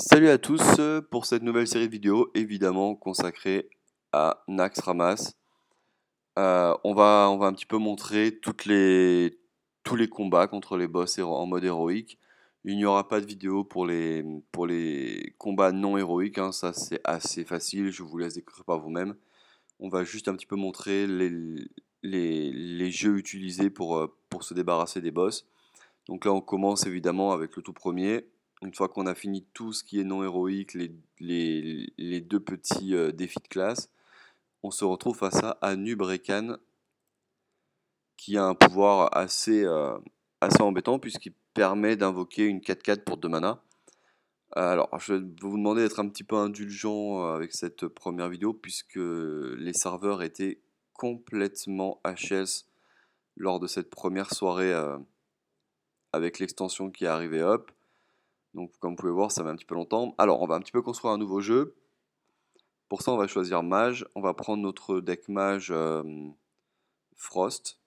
Salut à tous pour cette nouvelle série de vidéos, évidemment consacrée à Naxxramas. On va un petit peu montrer tous les combats contre les boss en mode héroïque. Il n'y aura pas de vidéo pour les combats non héroïques, hein, ça c'est assez facile, je vous laisse découvrir par vous-même. On va juste un petit peu montrer les jeux utilisés pour se débarrasser des boss. Donc là, on commence évidemment avec le tout premier. Une fois qu'on a fini tout ce qui est non héroïque, les deux petits défis de classe, on se retrouve face à Anubrekan, qui a un pouvoir assez embêtant puisqu'il permet d'invoquer une 4/4 pour 2 mana. Alors, je vais vous demander d'être un petit peu indulgent avec cette première vidéo puisque les serveurs étaient complètement HS lors de cette première soirée avec l'extension qui est arrivée, hop. Donc comme vous pouvez voir, ça met un petit peu longtemps. Alors on va un petit peu construire un nouveau jeu. Pour ça on va choisir Mage. On va prendre notre deck Mage Frost.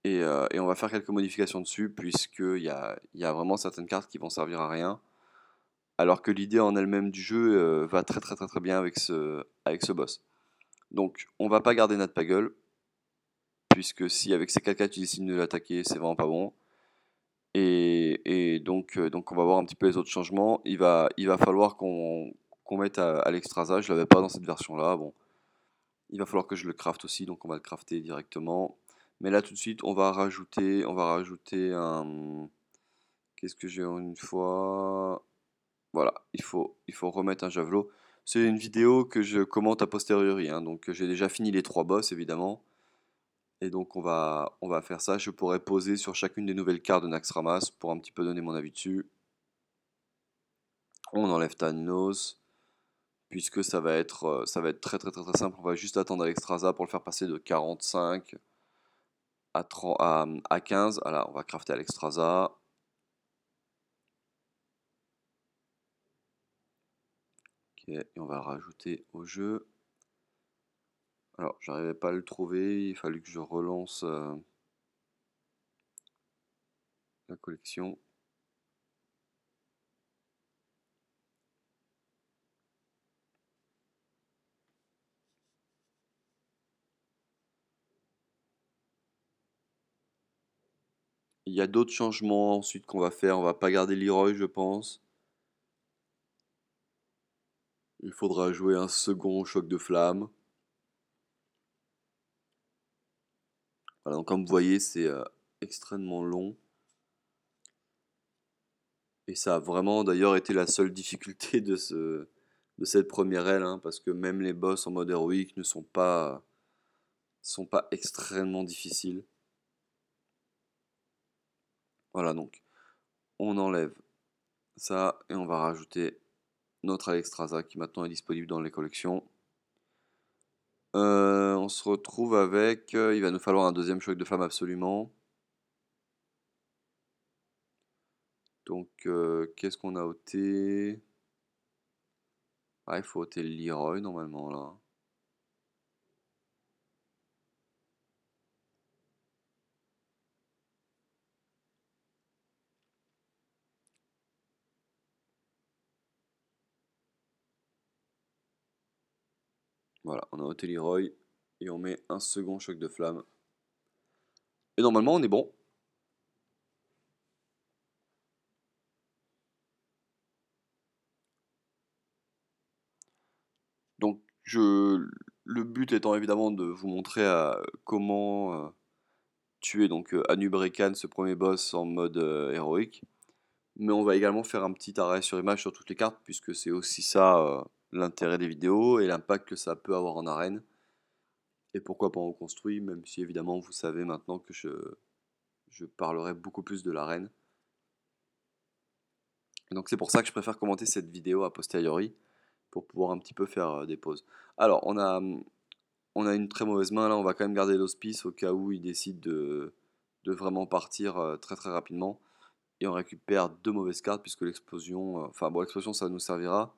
Et on va faire quelques modifications dessus puisqu'il y a vraiment certaines cartes qui vont servir à rien. Alors que l'idée en elle-même du jeu va très bien avec ce boss. Donc on va pas garder Natpagel. Puisque si avec ces 4 tu décides de l'attaquer, c'est vraiment pas bon. Donc on va voir un petit peu les autres changements. Il va falloir qu'on mette à l'extrasa. Je l'avais pas dans cette version-là. Bon, il va falloir que je le craft aussi, donc on va le crafter directement. Mais là tout de suite, on va rajouter un. Qu'est-ce que j'ai en une fois? Voilà, il faut remettre un javelot. C'est une vidéo que je commente a posteriori, hein, donc j'ai déjà fini les 3 boss évidemment. Et donc on va faire ça. Je pourrais poser sur chacune des nouvelles cartes de Naxxramas pour un petit peu donner mon avis dessus. On enlève Thanos, puisque ça va être très simple. On va juste attendre Alexstrasza pour le faire passer de 45 à, 30 à 15. Voilà, on va crafter Alexstrasza. Ok, et on va le rajouter au jeu. Alors, j'arrivais pas à le trouver, il fallait que je relance la collection. Il y a d'autres changements ensuite qu'on va faire. On va pas garder Leroy, je pense. Il faudra jouer un second choc de flamme. Voilà, donc comme vous voyez, c'est extrêmement long. Et ça a vraiment d'ailleurs été la seule difficulté de cette première aile, hein, parce que même les boss en mode héroïque ne sont pas extrêmement difficiles. Voilà, donc on enlève ça et on va rajouter notre Alexstrasza qui maintenant est disponible dans les collections. On se retrouve avec. Il va nous falloir un deuxième choc de flamme absolument. Donc, qu'est-ce qu'on a ôté? Ah, il faut ôter le Leroy normalement là. Voilà, on a ôté Leroy et on met un second choc de flamme. Et normalement, on est bon. Donc, le but étant évidemment de vous montrer comment tuer donc Anubrekan, ce premier boss en mode héroïque. Mais on va également faire un petit arrêt sur image sur toutes les cartes, puisque c'est aussi ça l'intérêt des vidéos et l'impact que ça peut avoir en arène. Et pourquoi pas en construit, même si évidemment vous savez maintenant que je parlerai beaucoup plus de l'arène. Donc c'est pour ça que je préfère commenter cette vidéo a posteriori, pour pouvoir un petit peu faire des pauses. Alors on a une très mauvaise main là, on va quand même garder l'hospice au cas où il décide de vraiment partir très rapidement. Et on récupère 2 mauvaises cartes puisque l'explosion, enfin bon l'explosion ça nous servira,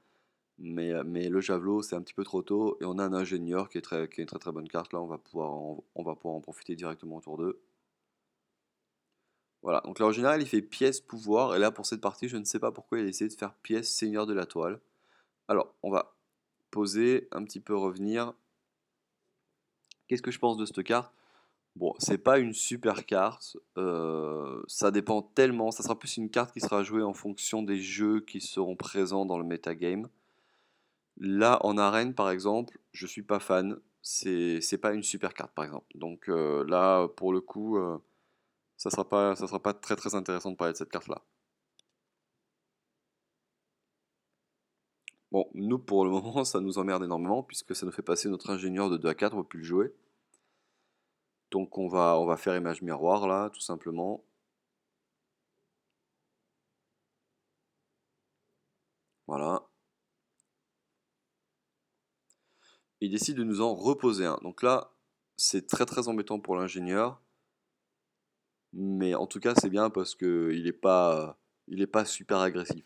mais le javelot c'est un petit peu trop tôt et on a un ingénieur qui est une très bonne carte là, on va pouvoir en profiter directement autour d'eux. Voilà, donc là en général il fait pièce pouvoir, et là pour cette partie je ne sais pas pourquoi il a essayé de faire pièce seigneur de la toile. Alors on va poser, un petit peu revenir. Qu'est-ce que je pense de cette carte? Bon, c'est pas une super carte, ça dépend tellement, ça sera plus une carte qui sera jouée en fonction des jeux qui seront présents dans le metagame. Là, en arène, par exemple, je suis pas fan, c'est pas une super carte, par exemple. Donc là, pour le coup, ça sera pas très très intéressant de parler de cette carte-là. Bon, nous, pour le moment, ça nous emmerde énormément, puisque ça nous fait passer notre ingénieur de 2 à 4, on peut plus le jouer. Donc on va faire image miroir, là, tout simplement. Voilà. Il décide de nous en reposer un. Donc là, c'est très très embêtant pour l'ingénieur. Mais en tout cas, c'est bien parce que il est pas super agressif.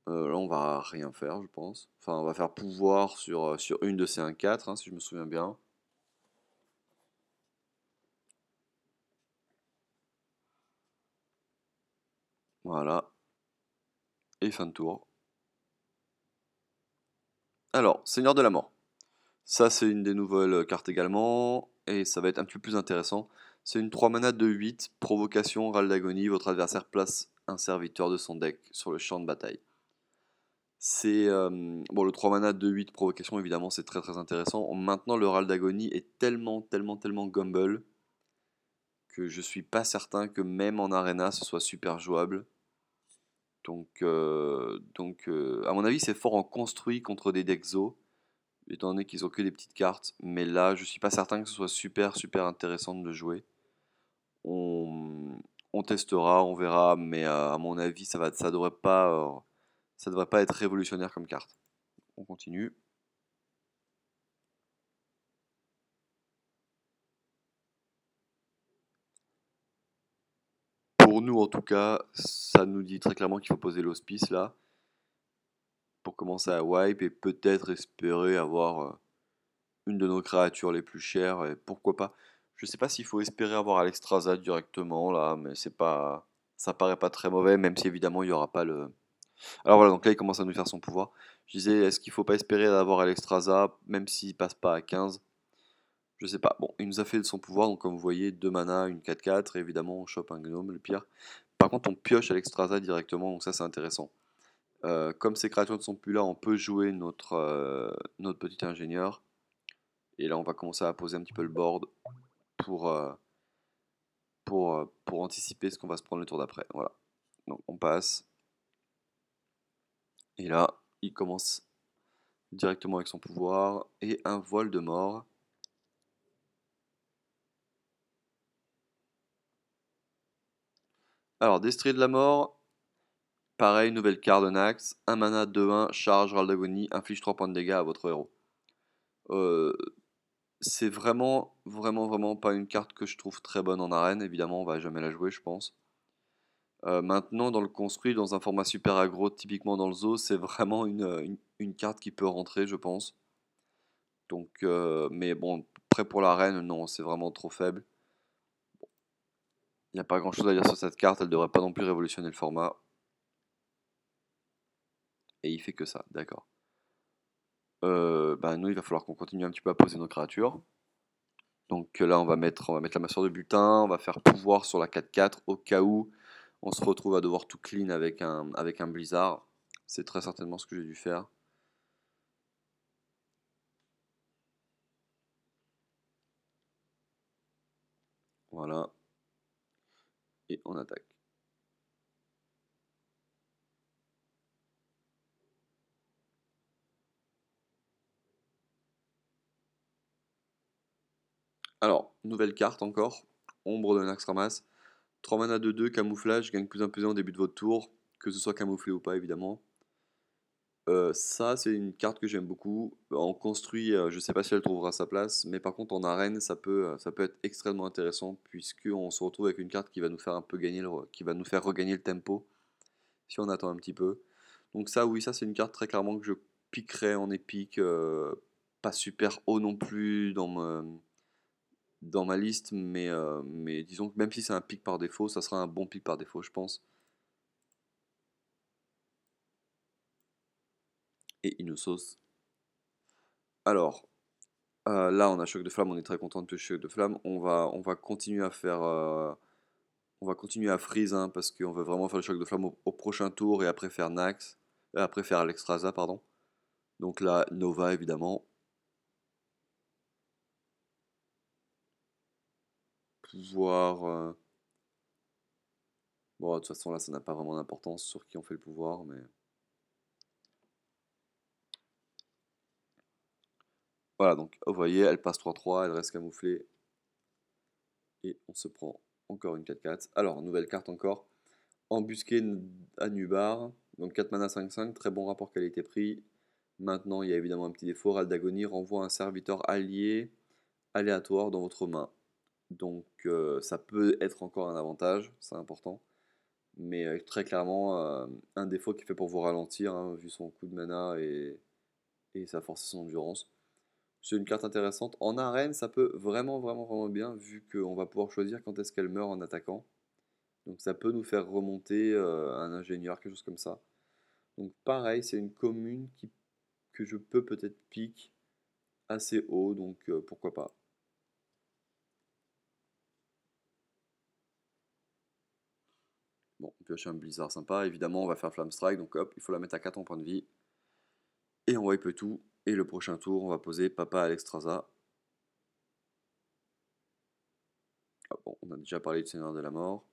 Là, on va rien faire, je pense. Enfin, on va faire pouvoir sur une de ces 1-4, hein, si je me souviens bien. Voilà. Et fin de tour. Alors, Seigneur de la Mort. Ça, c'est une des nouvelles cartes également. Et ça va être un petit peu plus intéressant. C'est une 3 mana de 8, provocation, râle d'agonie. Votre adversaire place un serviteur de son deck sur le champ de bataille. C'est bon, le 3 mana de 8 provocation, évidemment, c'est très très intéressant. Maintenant, le râle d'agonie est tellement gumble que je suis pas certain que même en arena ce soit super jouable. À mon avis, c'est fort en construit contre des decks Zo, étant donné qu'ils ont que des petites cartes. Mais là, je suis pas certain que ce soit super intéressant de le jouer. On, on testera, on verra, mais à mon avis, ça devrait pas être révolutionnaire comme carte. On continue. Pour nous, en tout cas, ça nous dit très clairement qu'il faut poser l'hospice là, pour commencer à wipe et peut-être espérer avoir une de nos créatures les plus chères, et pourquoi pas. Je sais pas s'il faut espérer avoir Alexstrasza directement là, mais c'est pas, ça paraît pas très mauvais, même si évidemment il y aura pas le. Alors voilà, donc là il commence à nous faire son pouvoir. Je disais, est-ce qu'il faut pas espérer d'avoir Alexstrasza, même s'il passe pas à 15? Je sais pas. Bon, il nous a fait de son pouvoir, donc comme vous voyez, 2 mana, une 4-4, et évidemment on chope un gnome, le pire. Par contre, on pioche Alexstrasza directement, donc ça c'est intéressant. Comme ces créatures ne sont plus là, on peut jouer notre petit ingénieur. Et là, on va commencer à poser un petit peu le board pour, pour anticiper ce qu'on va se prendre le tour d'après. Voilà. Donc on passe. Et là, il commence directement avec son pouvoir. Et un voile de mort. Alors, Destrier de la mort. Pareil, nouvelle carte de Nax. 1 mana, 2-1, charge, râle d'agonie, inflige 3 points de dégâts à votre héros. Euh, c'est vraiment pas une carte que je trouve très bonne en arène. Évidemment, on va jamais la jouer, je pense. Maintenant, dans le construit, dans un format super aggro, typiquement dans le zoo, c'est vraiment une carte qui peut rentrer, je pense. Donc, mais bon, prêt pour l'arène, non, c'est vraiment trop faible. Il n'y a pas grand chose à dire sur cette carte, elle devrait pas non plus révolutionner le format. Et il fait que ça, d'accord. Bah nous, il va falloir qu'on continue un petit peu à poser nos créatures. Donc là, on va mettre la masseur de butin, on va faire pouvoir sur la 4-4 au cas où on se retrouve à devoir tout clean avec un blizzard. C'est très certainement ce que j'ai dû faire. Voilà, et on attaque. Alors, nouvelle carte encore, Ombre de Naxxramas. 3 mana de 2, camouflage, gagne plus 1 au début de votre tour, que ce soit camouflé ou pas évidemment. Ça, c'est une carte que j'aime beaucoup. En construit, je sais pas si elle trouvera sa place, mais par contre en arène, ça peut être extrêmement intéressant, puisqu'on se retrouve avec une carte qui va nous faire un peu qui va nous faire regagner le tempo, si on attend un petit peu. Donc ça, oui, ça c'est une carte très clairement que je piquerais en épique, pas super haut non plus dans ma liste, mais disons que même si c'est un pic par défaut, ça sera un bon pic par défaut, je pense. Et Inusos. Alors, là, on a Choc de Flamme, on est très content de Choc de Flamme. On va continuer à faire. On va continuer à freeze, hein, parce qu'on veut vraiment faire le Choc de Flamme au prochain tour et après faire Nax. Après faire Alexstrasza, pardon. Donc là, Nova, évidemment. Pouvoir. Bon, de toute façon, là, ça n'a pas vraiment d'importance sur qui on fait le pouvoir, mais. Voilà, donc vous voyez, elle passe 3-3, elle reste camouflée. Et on se prend encore une 4-4. Alors, nouvelle carte encore. Embusqué à Nubar. Donc 4 mana 5-5, très bon rapport qualité-prix. Maintenant, il y a évidemment un petit défaut. Râle d'Agonie renvoie un serviteur allié aléatoire dans votre main. Donc ça peut être encore un avantage, c'est important. Mais très clairement, un défaut qui fait pour vous ralentir, hein, vu son coup de mana et sa force et son endurance. C'est une carte intéressante. En arène, ça peut vraiment, vraiment, vraiment bien, vu qu'on va pouvoir choisir quand est-ce qu'elle meurt en attaquant. Donc ça peut nous faire remonter un ingénieur, quelque chose comme ça. Donc pareil, c'est une commune que je peux peut-être pique assez haut, donc pourquoi pas. Bon, on pioche un blizzard sympa. Évidemment, on va faire Flamme Strike, donc hop, il faut la mettre à 4 en point de vie. Et on wipe tout. Et le prochain tour, on va poser Papa Alexstrasza. Ah bon, on a déjà parlé du Seigneur de la Mort.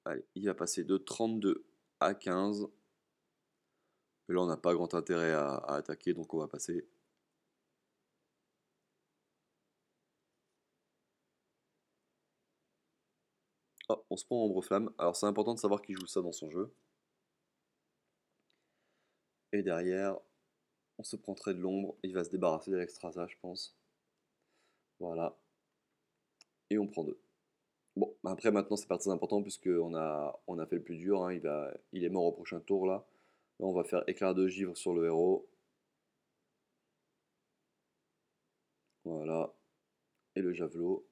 Allez, il va passer de 32 à 15. Et là, on n'a pas grand intérêt à attaquer, donc on va passer. Oh, on se prend Ombre Flamme. Alors, c'est important de savoir qui joue ça dans son jeu. Et derrière, on se prend Trait de l'Ombre. Il va se débarrasser d'Alexstrasza, je pense. Voilà. Et on prend 2. Bon, après maintenant c'est pas très important puisqu'on a fait le plus dur, hein, il est mort au prochain tour là. Là on va faire éclair de givre sur le héros. Voilà. Et le javelot.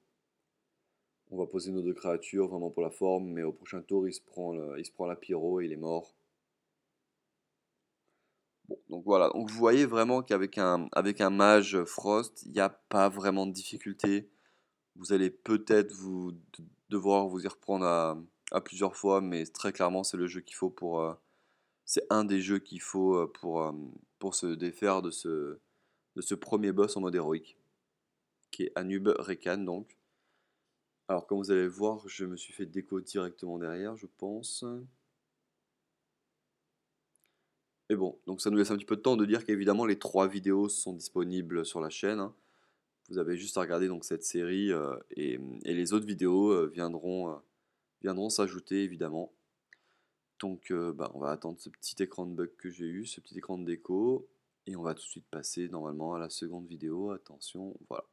On va poser nos deux créatures vraiment pour la forme, mais au prochain tour il se prend la pyro et il est mort. Bon, donc voilà, donc vous voyez vraiment avec un mage Frost, il n'y a pas vraiment de difficulté. Vous allez peut-être devoir vous y reprendre à plusieurs fois, mais très clairement c'est le jeu qu'il faut c'est un des jeux qu'il faut pour se défaire de ce premier boss en mode héroïque, qui est Anub Rekan donc. Alors comme vous allez le voir, je me suis fait déco directement derrière, je pense. Et bon, donc ça nous laisse un petit peu de temps de dire qu'évidemment les 3 vidéos sont disponibles sur la chaîne, hein. Vous avez juste à regarder donc cette série et les autres vidéos viendront s'ajouter évidemment. Donc bah, on va attendre ce petit écran de bug que j'ai eu, ce petit écran de déco, et on va tout de suite passer normalement à la seconde vidéo. Attention, voilà.